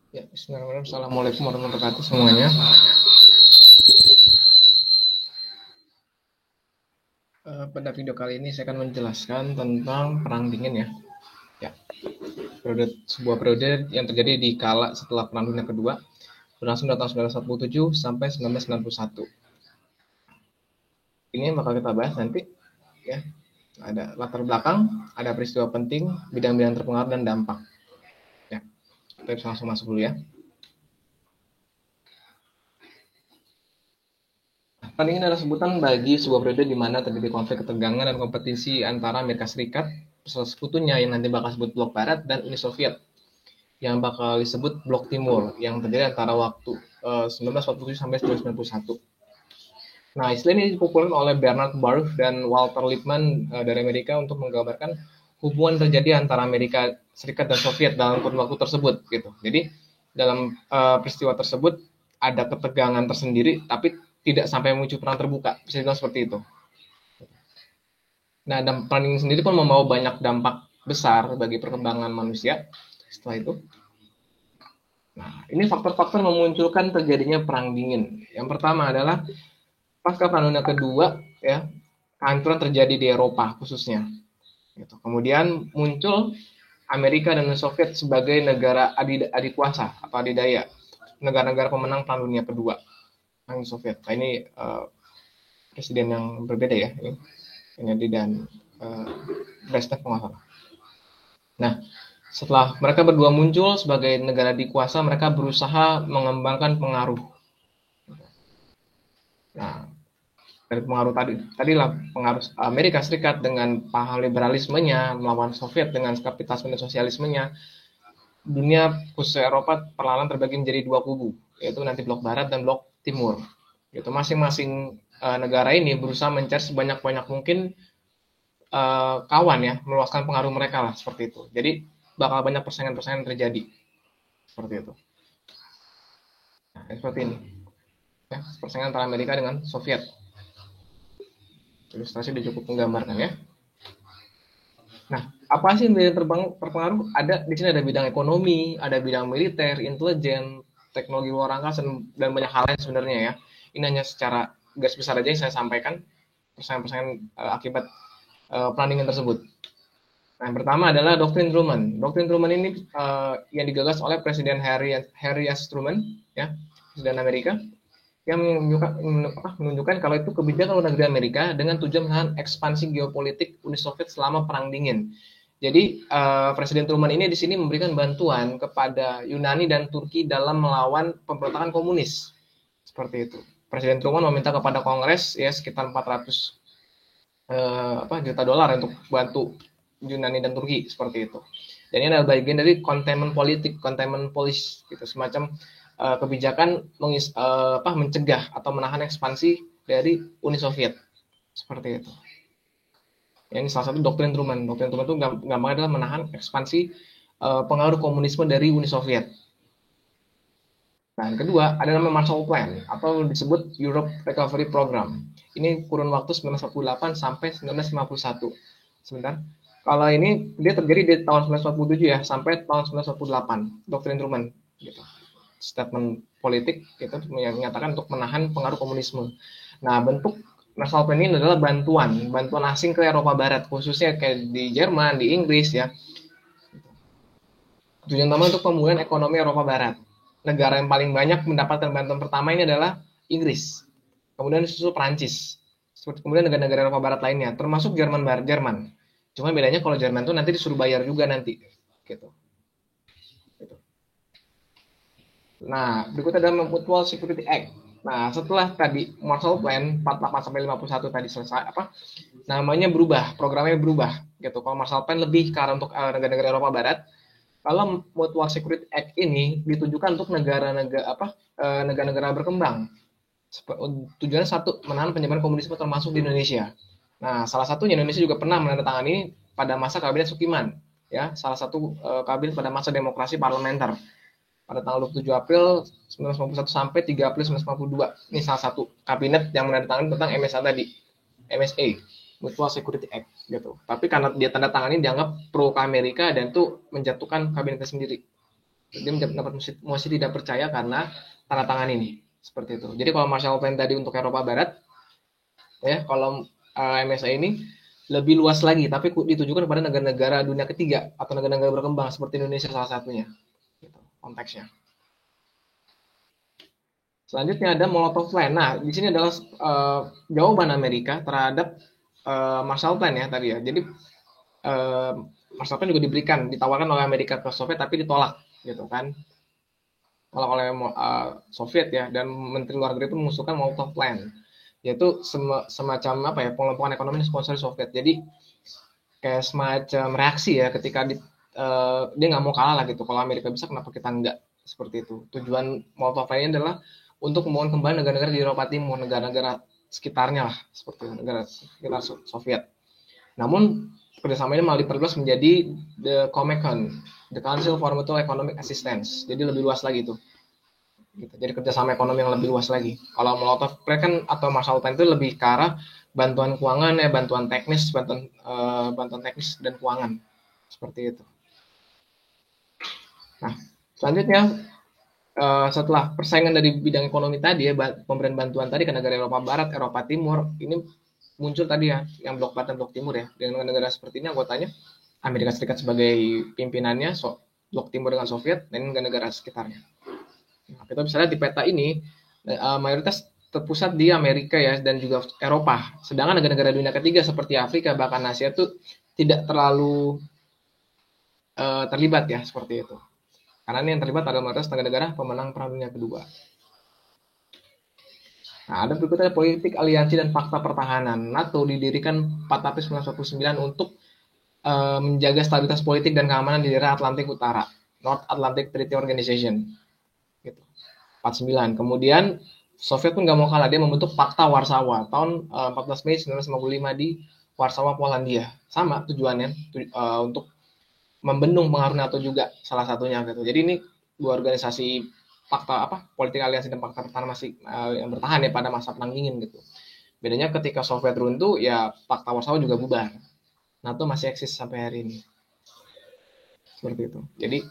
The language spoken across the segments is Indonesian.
Ya, bismillahirrahmanirrahim. Assalamualaikum warahmatullahi wabarakatuh semuanya. Pada video kali ini saya akan menjelaskan tentang Perang Dingin ya. Ya, sebuah periode yang terjadi di kala setelah Perang Dunia Kedua, berlangsung dari tahun 1947 sampai 1991. Ini yang bakal kita bahas nanti ya. Ada latar belakang, ada peristiwa penting, bidang-bidang terpengaruh dan dampak. Ya, kita bisa langsung masuk dulu ya. Perang Dingin adalah sebutan bagi sebuah periode di mana terjadi konflik ketegangan dan kompetisi antara Amerika Serikat beserta sekutunya yang nanti bakal disebut Blok Barat dan Uni Soviet yang bakal disebut Blok Timur yang terjadi antara waktu 1947 sampai 1991. Nah, istilah ini dipopulerkan oleh Bernard Baruch dan Walter Lippmann dari Amerika untuk menggambarkan hubungan terjadi antara Amerika Serikat dan Soviet dalam kurun waktu tersebut gitu. Jadi dalam peristiwa tersebut ada ketegangan tersendiri tapi tidak sampai muncul perang terbuka, bisa dibilang seperti itu. Nah, dan perang ini sendiri pun membawa banyak dampak besar bagi perkembangan manusia setelah itu. Nah, ini faktor-faktor memunculkan terjadinya perang dingin. Yang pertama adalah pasca Perang Dunia Kedua, ya, kehancuran terjadi di Eropa khususnya. Gitu. Kemudian muncul Amerika dan Uni Soviet sebagai negara adik kuasa atau adidaya, negara-negara pemenang Perang Dunia Kedua. Uni Soviet. Nah, ini presiden yang berbeda ya, Kennedy dan Brezhnev penguasa. Nah, setelah mereka berdua muncul sebagai negara dikuasa, mereka berusaha mengembangkan pengaruh. Nah, dari pengaruh tadilah pengaruh Amerika Serikat dengan paham liberalismenya melawan Soviet dengan kapitalisme dan sosialismenya. Dunia khusus Eropa perlahan terbagi menjadi dua kubu, yaitu nanti blok Barat dan blok Timur. Gitu, masing-masing negara ini berusaha mencari sebanyak-banyak mungkin kawan ya, meluaskan pengaruh mereka lah seperti itu. Jadi bakal banyak persaingan-persaingan terjadi seperti itu. Nah, seperti ini. Ya, persaingan antara Amerika dengan Soviet. Ilustrasi sudah cukup menggambarkan ya. Nah, apa sih yang terpengaruh? Ada di sini ada bidang ekonomi, ada bidang militer, intelijen, teknologi luar angkasa dan banyak hal lain sebenarnya ya. Ini hanya secara garis besar aja yang saya sampaikan persaingan-persaingan akibat Perang Dingin tersebut. Nah, yang pertama adalah doktrin Truman. Doktrin Truman ini yang digagas oleh Presiden Harry S. Truman, ya, Presiden Amerika, yang menunjukkan kalau itu kebijakan luar negeri Amerika dengan tujuan menahan ekspansi geopolitik Uni Soviet selama Perang Dingin. Jadi Presiden Truman ini di sini memberikan bantuan kepada Yunani dan Turki dalam melawan pemberontakan komunis. Seperti itu. Presiden Truman meminta kepada Kongres ya sekitar 400 juta dolar untuk bantu Yunani dan Turki seperti itu. Dan ini adalah bagian dari containment policy gitu, semacam kebijakan mencegah atau menahan ekspansi dari Uni Soviet seperti itu. Ini salah satu doktrin Truman. Doktrin Truman itu gampangnya adalah menahan ekspansi pengaruh komunisme dari Uni Soviet. Nah, yang kedua ada namanya Marshall Plan atau disebut Europe Recovery Program. Ini kurun waktu 1948 sampai 1951. Sebentar. Kalau ini dia terjadi di tahun 1947 ya sampai tahun 1948. Doktrin Truman gitu. Statement politik itu yang menyatakan untuk menahan pengaruh komunisme. Nah, bentuk Marshall Plan ini adalah bantuan asing ke Eropa Barat, khususnya kayak di Jerman, di Inggris ya. Tujuan utama untuk pemulihan ekonomi Eropa Barat. Negara yang paling banyak mendapatkan bantuan pertama ini adalah Inggris. Kemudian disusul Prancis. Kemudian negara-negara Eropa Barat lainnya, termasuk Jerman. Cuma bedanya kalau Jerman itu nanti disuruh bayar juga nanti, gitu. Nah, berikutnya ada Mutual Security Act. Nah, setelah tadi Marshall Plan 48 sampai 51 tadi selesai, namanya berubah, programnya berubah, gitu. Kalau Marshall Plan lebih ke arah untuk negara-negara Eropa Barat, kalau Mutual Security Act ini ditujukan untuk negara-negara berkembang. Tujuannya satu, menahan penyebaran komunisme termasuk di Indonesia. Nah, salah satunya Indonesia juga pernah menandatangani pada masa Kabinet Sukiman, ya, salah satu kabinet pada masa demokrasi parlementer pada tanggal 27 April 1951 sampai 3 April 1952. Ini salah satu kabinet yang menandatangani tentang MSA tadi, MSA, Mutual Security Act. gitu. Tapi karena dia tanda tangan ini dianggap pro ke Amerika dan itu menjatuhkan kabinetnya sendiri. Dia mendapat mosi tidak percaya karena tanda tangan ini. Seperti itu. Jadi kalau Marshall Plan tadi untuk Eropa Barat, ya kalau MSA ini lebih luas lagi, tapi ditujukan kepada negara-negara dunia ketiga atau negara-negara berkembang seperti Indonesia salah satunya. Gitu, konteksnya. Selanjutnya ada Molotov Plan. Nah, di sini adalah jawaban Amerika terhadap Marshall Plan ya tadi ya. Jadi Marshall Plan juga ditawarkan oleh Amerika ke Soviet tapi ditolak gitu kan. Tolak oleh Soviet ya, dan Menteri Luar Negeri pun mengusulkan Molotov Plan, yaitu semacam apa ya, pengelompokan ekonomi sponsor Soviet. Jadi kayak semacam reaksi ya ketika dia nggak mau kalah lah gitu. Kalau Amerika bisa, kenapa kita enggak? Seperti itu. Tujuan Molotov Plan ini adalah untuk membangun kembali negara-negara di Eropa Timur, negara-negara sekitarnya lah, seperti itu, negara sekitar Soviet. Namun kerjasama ini malah diperluas menjadi the Comecon, the Council for Mutual Economic Assistance. Jadi lebih luas lagi tuh. Gitu. Jadi kerjasama ekonomi yang lebih luas lagi. Kalau Molotov Plan kan atau Marshall Plan itu lebih ke arah bantuan keuangan ya, bantuan teknis dan keuangan seperti itu. Nah, selanjutnya setelah persaingan dari bidang ekonomi tadi ya, pemberian bantuan tadi ke negara Eropa Barat, Eropa Timur, ini muncul tadi ya, yang blok Barat dan blok Timur ya, dengan negara seperti ini anggotanya Amerika Serikat sebagai pimpinannya, blok Timur dengan Soviet, dan negara-negara sekitarnya. Nah, kita bisa lihat di peta ini, mayoritas terpusat di Amerika ya, dan juga Eropa. Sedangkan negara-negara dunia ketiga seperti Afrika, bahkan Asia itu tidak terlalu terlibat ya, seperti itu. Karena ini yang terlibat adalah mayoritas negara-negara pemenang Perang Dunia Kedua. Nah, ada berikutnya politik aliansi dan fakta pertahanan. NATO didirikan 4 April 1949 untuk menjaga stabilitas politik dan keamanan di daerah Atlantik Utara, North Atlantic Treaty Organization. Gitu. 49. Kemudian Soviet pun nggak mau kalah, dia membentuk Fakta Warsawa tahun 14 Mei 1955 di Warsawa, Polandia. Sama tujuannya untuk membendung pengaruh NATO juga salah satunya gitu. Jadi ini dua organisasi politik aliansi dan fakta pertahanan masih yang bertahan ya pada masa perang dingin gitu. Bedanya ketika Soviet runtuh ya Fakta Warsawa juga bubar. NATO masih eksis sampai hari ini. Seperti itu. Jadi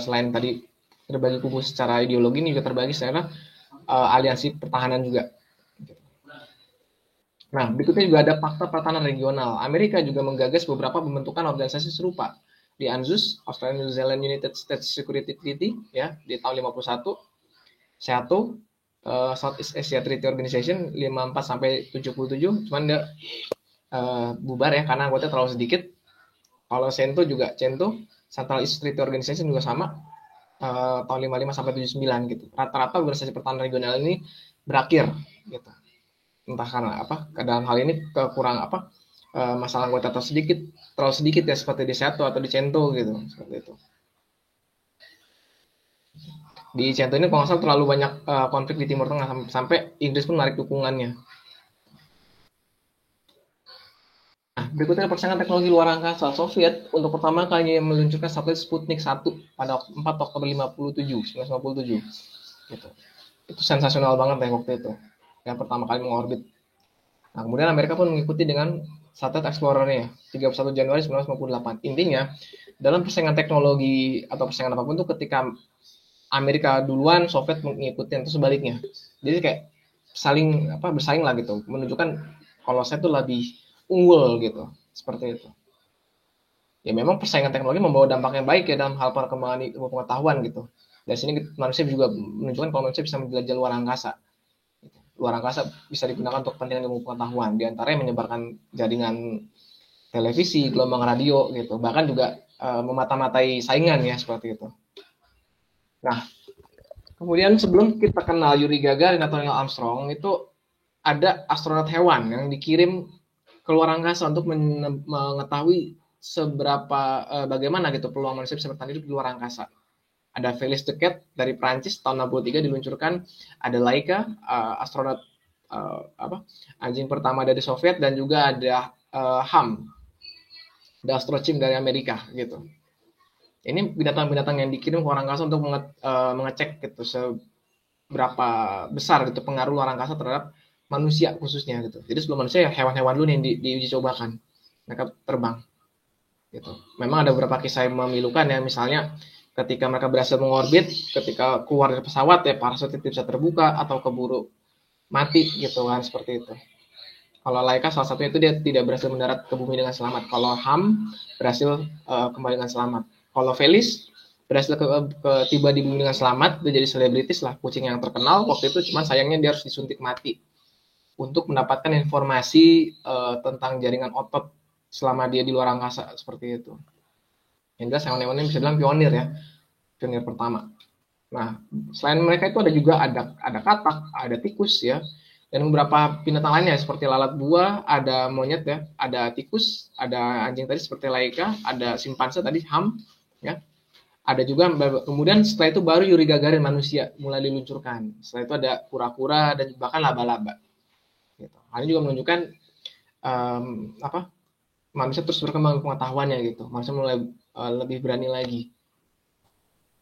selain tadi terbagi kubu secara ideologi, ini juga terbagi secara aliansi pertahanan juga. Nah, berikutnya juga ada fakta pertahanan regional. Amerika juga menggagas beberapa pembentukan organisasi serupa di ANZUS, Australia New Zealand United States Security Treaty ya di tahun 51, SEATO, Southeast Asia Treaty Organization 54 sampai 77, cuman dia bubar ya karena anggotanya terlalu sedikit. Kalau CENTO, Central East Treaty Organization juga sama tahun 55 sampai 79 gitu. Rata-rata organisasi pertahanan regional ini berakhir gitu. Entah karena apa, dalam hal ini masalah anggota terlalu sedikit ya, seperti di SEATO atau di CENTO gitu, seperti itu. Di CENTO ini kalau nggak salah terlalu banyak konflik di Timur Tengah sampai Inggris pun menarik dukungannya. Nah, berikutnya persaingan teknologi luar angkasa. Soviet untuk pertama kalinya meluncurkan satelit Sputnik 1 pada 4 Oktober 1957. Gitu. Itu sensasional banget ya waktu itu. Yang pertama kali mengorbit. Nah, kemudian Amerika pun mengikuti dengan satelit Explorer-nya 31 Januari 1958. Intinya, dalam persaingan teknologi atau persaingan apapun itu ketika Amerika duluan, Soviet mengikuti itu sebaliknya. Jadi kayak bersaing lah gitu, menunjukkan kalau saya tuh lebih unggul gitu, seperti itu. Ya memang persaingan teknologi membawa dampak yang baik ya dalam hal perkembangan ilmu pengetahuan gitu. Dari sini manusia juga menunjukkan kalau manusia bisa menjelajah luar angkasa. Luar angkasa bisa digunakan untuk kepentingan ilmu pengetahuan, diantaranya menyebarkan jaringan televisi, gelombang radio gitu, bahkan juga memata-matai saingan ya seperti itu. Nah, kemudian sebelum kita kenal Yuri Gagarin atau Neil Armstrong itu ada astronot hewan yang dikirim ke luar angkasa untuk mengetahui seberapa bagaimana gitu peluang manusia bisa bertahan hidup di luar angkasa. Ada Félix the Cat dari Prancis tahun 63 diluncurkan, ada Laika astronot anjing pertama dari Soviet, dan juga ada Ham, ada Astrochim dari Amerika gitu. Ini binatang-binatang yang dikirim ke luar angkasa untuk mengecek gitu seberapa besar gitu pengaruh luar angkasa terhadap manusia khususnya gitu. Jadi sebelum manusia ya hewan-hewan dulu nih yang diuji cobakan. Mereka terbang gitu. Memang ada beberapa kisah yang memilukan ya, misalnya ketika mereka berhasil mengorbit, ketika keluar dari pesawat ya parasut itu bisa terbuka atau keburu mati gitu kan, seperti itu. Kalau Laika salah satunya itu dia tidak berhasil mendarat ke bumi dengan selamat. Kalau Ham berhasil kembali dengan selamat. Kalau Felis berhasil tiba di bumi dengan selamat, dia jadi selebritis lah, kucing yang terkenal waktu itu. Cuman sayangnya dia harus disuntik mati untuk mendapatkan informasi tentang jaringan otot selama dia di luar angkasa, seperti itu. Yang jelas hewan-hewan ini bisa bilang pionir ya, pionir pertama. Nah, selain mereka itu ada juga ada katak, ada tikus ya, dan beberapa binatang lainnya seperti lalat buah, ada monyet ya, ada tikus, ada anjing tadi seperti Laika, ada simpanse tadi Ham ya. Ada juga kemudian setelah itu baru Yuri Gagarin manusia mulai diluncurkan. Setelah itu ada kura-kura dan bahkan laba-laba. Gitu. Hal ini juga menunjukkan manusia terus berkembang pengetahuannya gitu. Manusia mulai lebih berani lagi.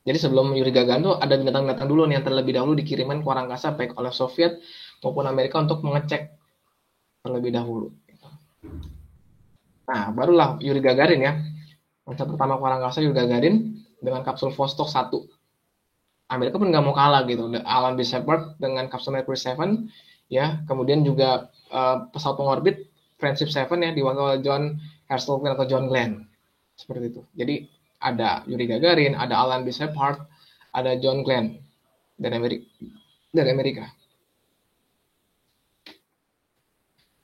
Jadi sebelum Yuri Gagarin tuh ada binatang-binatang dulu nih yang terlebih dahulu dikirimkan ke luar angkasa baik oleh Soviet maupun Amerika untuk mengecek terlebih dahulu. Nah, barulah Yuri Gagarin ya. Manusia pertama ke luar angkasa Yuri Gagarin dengan kapsul Vostok 1. Amerika pun nggak mau kalah gitu. Alan B. Shepard dengan kapsul Mercury 7 ya. Kemudian juga pesawat pengorbit Friendship 7 ya diwakili oleh John Herschel atau John Glenn. Seperti itu. Jadi ada Yuri Gagarin, ada Alan B. Shepard, ada John Glenn dari Amerika.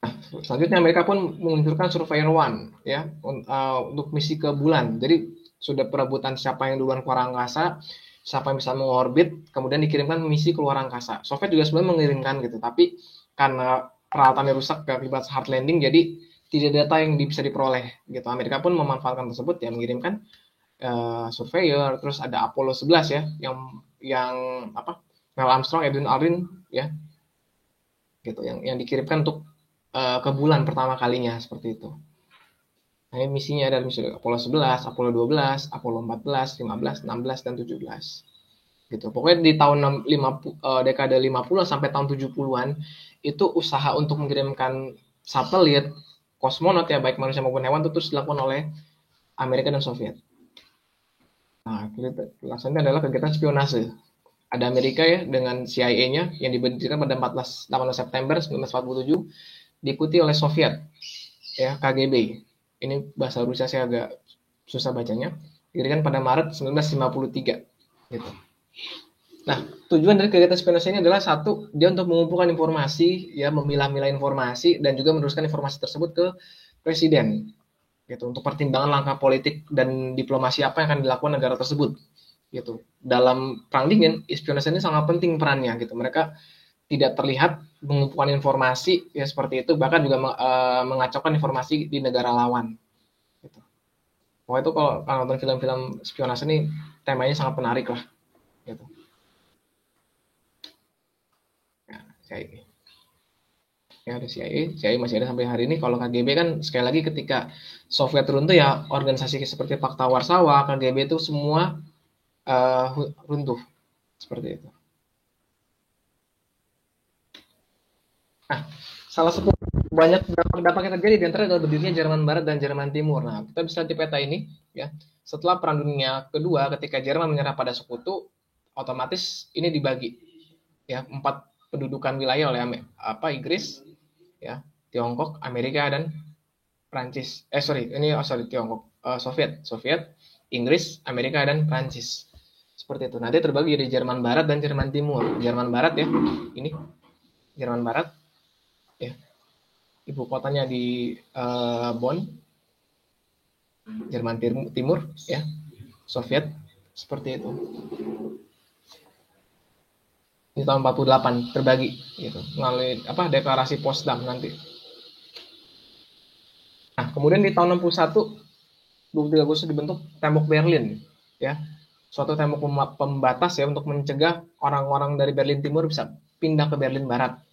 Nah, selanjutnya Amerika pun meluncurkan Surveyor 1 ya untuk misi ke bulan. Jadi sudah perebutan siapa yang duluan keluar angkasa, siapa yang bisa mengorbit, kemudian dikirimkan misi keluar angkasa. Soviet juga sebenarnya mengirimkan gitu, tapi karena peralatannya rusak akibat hard landing, jadi tidak ada data yang bisa diperoleh gitu. Amerika pun memanfaatkan tersebut ya, mengirimkan Surveyor, terus ada Apollo 11 ya, yang Neil Armstrong, Edwin Aldrin ya, gitu, yang dikirimkan untuk ke bulan pertama kalinya seperti itu. Nah, ini misinya ada misi Apollo 11, Apollo 12, Apollo 14, 15, 16, dan 17. Gitu. Pokoknya di tahun dekade 50 sampai tahun 70-an itu usaha untuk mengirimkan satelit kosmonot ya baik manusia maupun hewan itu terus dilakukan oleh Amerika dan Soviet. Nah, selanjutnya adalah kegiatan spionase. Ada Amerika ya dengan CIA-nya yang diberikan pada 18 September 1947 diikuti oleh Soviet ya KGB. Ini bahasa Rusia saya agak susah bacanya. Didirikan pada Maret 1953 gitu. Nah, tujuan dari kegiatan spionase ini adalah satu, dia untuk mengumpulkan informasi, ya memilah-milah informasi dan juga meneruskan informasi tersebut ke presiden. Gitu, untuk pertimbangan langkah politik dan diplomasi apa yang akan dilakukan negara tersebut. Gitu. Dalam perang dingin, spionase ini sangat penting perannya gitu. Mereka tidak terlihat mengumpulkan informasi ya seperti itu, bahkan juga mengacaukan informasi di negara lawan. Gitu. Pokoknya itu kalau nonton film-film spionase ini temanya sangat menarik lah. Gitu. Nah, CIA. Ya ada CIA masih ada sampai hari ini. Kalau KGB kan sekali lagi ketika Soviet runtuh ya organisasi seperti Pakta Warsawa, KGB itu semua runtuh seperti itu. Nah, salah satu banyak dampak yang terjadi di antara adalah berdirinya Jerman Barat dan Jerman Timur. Nah, kita bisa lihat di peta ini, ya. Setelah Perang Dunia Kedua, ketika Jerman menyerah pada Sekutu, otomatis ini dibagi, ya, 4 pendudukan wilayah oleh Inggris, ya, Tiongkok, Amerika dan Prancis. Tiongkok, Soviet, Inggris, Amerika dan Prancis. Seperti itu. Nanti terbagi jadi Jerman Barat dan Jerman Timur. Jerman Barat ya, ini Jerman Barat. Ya, ibu kotanya di Bonn. Jerman Timur ya, Soviet seperti itu. Di tahun 48 terbagi gitu melalui deklarasi Potsdam nanti. Nah, kemudian di tahun 61 23 Agustus dibentuk tembok Berlin ya. Suatu tembok pembatas ya untuk mencegah orang-orang dari Berlin Timur bisa pindah ke Berlin Barat.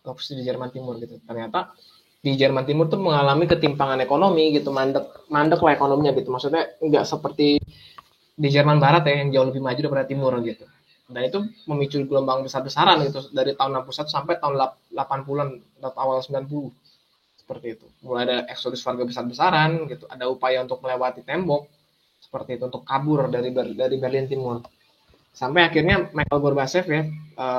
Fokus di Jerman Timur gitu. Ternyata di Jerman Timur tuh mengalami ketimpangan ekonomi gitu, mandek lah ekonominya gitu. Maksudnya nggak seperti di Jerman Barat ya yang jauh lebih maju daripada Timur gitu. Dan itu memicu gelombang besar-besaran gitu dari tahun 61 sampai tahun 80-an atau awal 90 seperti itu. Mulai ada eksodus warga besar-besaran gitu, ada upaya untuk melewati tembok seperti itu untuk kabur dari Berlin Timur. Sampai akhirnya Michael Gorbachev ya,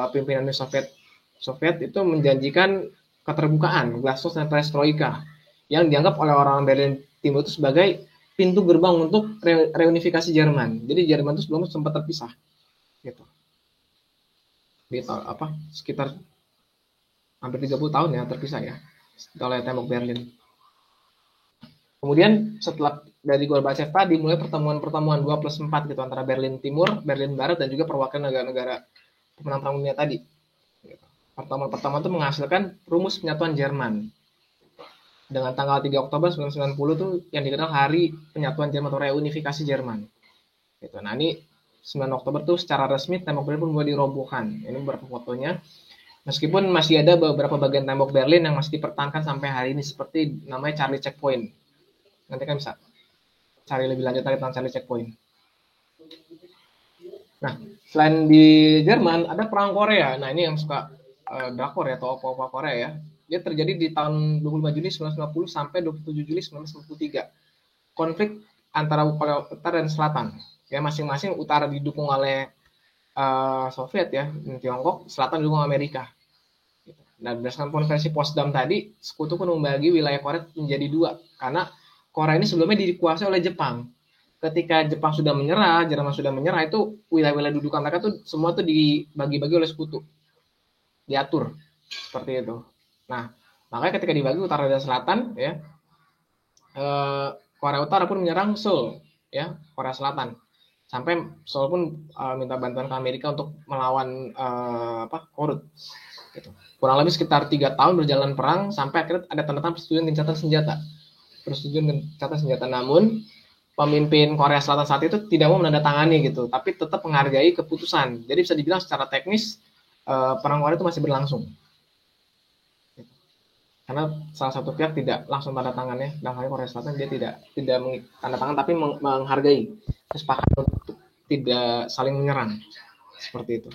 pimpinan Soviet Soviet itu menjanjikan keterbukaan, glasnost dan perestroika yang dianggap oleh orang Berlin Timur itu sebagai pintu gerbang untuk reunifikasi Jerman. Jadi Jerman itu sebelumnya sempat terpisah gitu. Di sekitar hampir 30 tahun ya terpisah ya oleh tembok Berlin. Kemudian setelah dari Gorbachev tadi mulai pertemuan-pertemuan 2+4 gitu antara Berlin Timur, Berlin Barat dan juga perwakilan negara-negara pemenang perang dunia tadi. Pertemuan-pertemuan itu menghasilkan rumus penyatuan Jerman. Dengan tanggal 3 Oktober 1990 itu yang dikenal Hari Penyatuan Jerman atau Reunifikasi Jerman. Gitu. Nah ini 9 Oktober tuh secara resmi tembok Berlin pun mulai dirobohkan. Ini beberapa fotonya. Meskipun masih ada beberapa bagian tembok Berlin yang masih dipertahankan sampai hari ini seperti namanya Charlie Checkpoint. Nanti kan bisa cari lebih lanjut tentang Charlie Checkpoint. Nah, selain di Jerman ada perang Korea. Nah, ini yang suka drakor ya atau opa-opa Korea ya. Dia terjadi di tahun 25 Juni 1950 sampai 27 Juli 1953. Konflik antara Korea Utara dan Selatan. Ya, masing-masing utara didukung oleh Soviet ya, Tiongkok, Selatan didukung Amerika. Nah, berdasarkan konferensi Potsdam tadi, sekutu pun membagi wilayah Korea menjadi dua karena Korea ini sebelumnya dikuasai oleh Jepang. Ketika Jepang sudah menyerah, Jerman sudah menyerah, itu wilayah-wilayah dudukan mereka tuh semua tuh dibagi-bagi oleh sekutu. Diatur seperti itu. Nah, makanya ketika dibagi utara dan selatan ya, Korea Utara pun menyerang Seoul ya, Korea Selatan. Sampai Seoul pun minta bantuan ke Amerika untuk melawan Korut. Gitu. Kurang lebih sekitar 3 tahun berjalan perang sampai akhirnya ada tanda tangan persetujuan gencatan senjata. Namun pemimpin Korea Selatan saat itu tidak mau menandatangani gitu, tapi tetap menghargai keputusan. Jadi bisa dibilang secara teknis perang Korea itu masih berlangsung. Karena salah satu pihak tidak langsung tanda tangannya, dalam hal Korea Selatan dia tidak tanda tangan tapi menghargai kesepakatan untuk tidak saling menyerang. Seperti itu.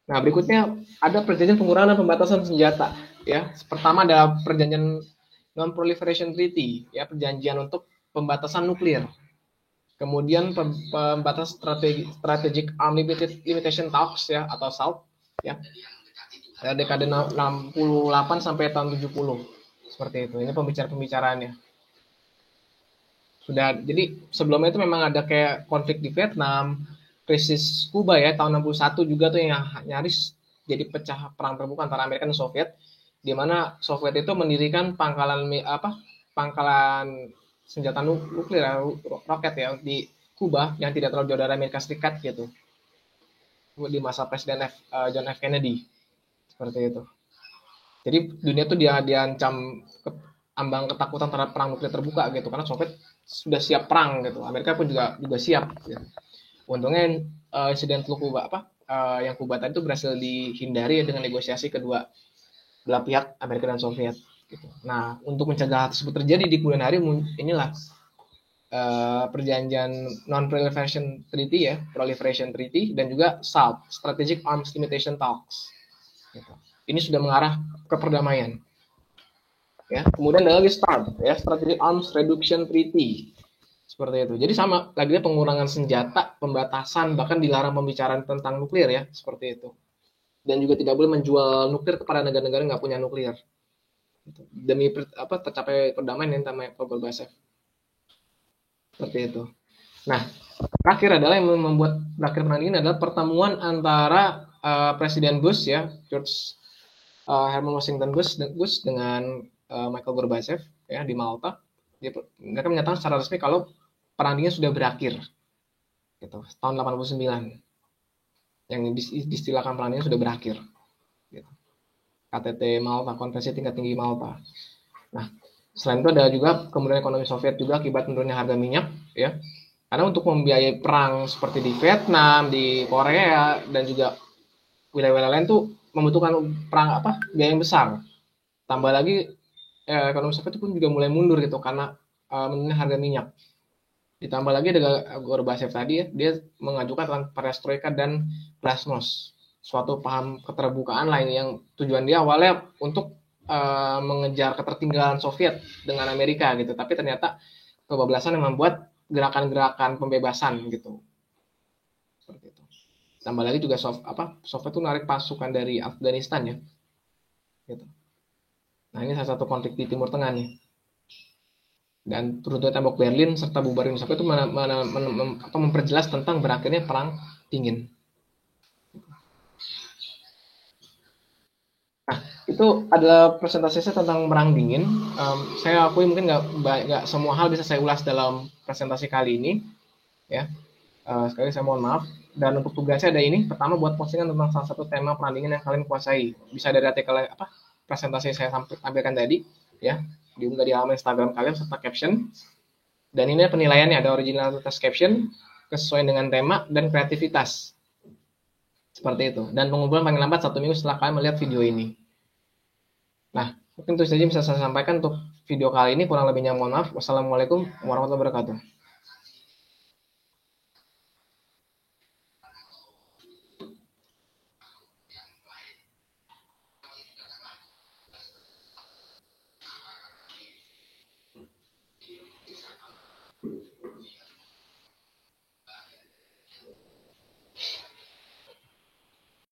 Nah, berikutnya ada perjanjian pengurangan pembatasan senjata ya. Pertama ada perjanjian Non-Proliferation Treaty, ya perjanjian untuk pembatasan nuklir. Kemudian pembatasan Strategic Arm Limitation Talks ya atau SALT ya. Ada dekade 68 sampai tahun 70. Seperti itu. Ini pembicaraan-pembicaraannya. Sudah jadi sebelumnya itu memang ada kayak konflik di Vietnam, krisis Kuba ya tahun 61 juga tuh yang nyaris jadi pecah perang terbuka antara Amerika dan Soviet. Di mana Soviet itu mendirikan pangkalan senjata nuklir roket ya di Kuba yang tidak terlalu jauh dari Amerika Serikat gitu di masa Presiden John F. Kennedy seperti itu. Jadi dunia tuh dia diancam ambang ketakutan terhadap perang nuklir terbuka gitu karena Soviet sudah siap perang gitu. Amerika pun juga siap. Gitu. Untungnya insiden Teluk Kuba yang Kuba tadi itu berhasil dihindari dengan negosiasi kedua belah pihak Amerika dan Soviet. Gitu. Nah, untuk mencegah hal tersebut terjadi di kemudian hari, inilah perjanjian Non-Proliferation Treaty ya, Proliferation Treaty dan juga SALT, Strategic Arms Limitation Talks. Gitu. Ini sudah mengarah ke perdamaian. Ya, kemudian ada lagi START, ya, Strategic Arms Reduction Treaty. Seperti itu. Jadi sama, lagi pengurangan senjata, pembatasan, bahkan dilarang pembicaraan tentang nuklir ya, seperti itu. Dan juga tidak boleh menjual nuklir kepada negara-negara yang nggak punya nuklir demi tercapai perdamaian yang namanya Gorbachev seperti itu. Nah, terakhir adalah yang membuat berakhir perang ini adalah pertemuan antara Presiden Bush ya George Herman Washington Bush dengan Michael Gorbachev ya di Malta. Mereka menyatakan secara resmi kalau perang dingin sudah berakhir gitu tahun 89. Yang diistilahkan perang dingin sudah berakhir. Gitu. KTT Malta, Konferensi Tingkat Tinggi Malta. Nah, selain itu ada juga kemudian ekonomi Soviet juga akibat menurunnya harga minyak, ya. Karena untuk membiayai perang seperti di Vietnam, di Korea, dan juga wilayah-wilayah lain tuh membutuhkan biaya yang besar. Tambah lagi ekonomi Soviet pun juga mulai mundur gitu karena menurunnya harga minyak. Ditambah lagi dengan Gorbachev tadi ya, dia mengajukan tentang perestroika dan glasnost, suatu paham keterbukaan lain yang tujuan dia awalnya untuk mengejar ketertinggalan Soviet dengan Amerika gitu, tapi ternyata kebablasan yang membuat gerakan-gerakan pembebasan gitu, seperti itu. Tambah lagi juga Soviet itu narik pasukan dari Afghanistan ya, gitu. Nah ini salah satu konflik di Timur Tengah nih. Dan runtuhnya tembok Berlin serta bubarin Uni Soviet itu memperjelas tentang berakhirnya perang dingin. Nah, itu adalah presentasi saya tentang perang dingin. Saya akui mungkin nggak semua hal bisa saya ulas dalam presentasi kali ini, ya. Sekali saya mohon maaf. Dan untuk tugasnya ada ini, pertama buat postingan tentang salah satu tema perang dingin yang kalian kuasai. Bisa dari artikel presentasi saya tampilkan tadi, ya, diunggah di halaman Instagram kalian serta caption. Dan ini penilaiannya, ada originalitas caption, kesesuaian dengan tema, dan kreativitas. Seperti itu. Dan pengumpulan paling lambat 1 minggu setelah kalian melihat video ini. Nah, mungkin itu saja bisa saya sampaikan untuk video kali ini. Kurang lebihnya mohon maaf. Wassalamualaikum warahmatullahi wabarakatuh.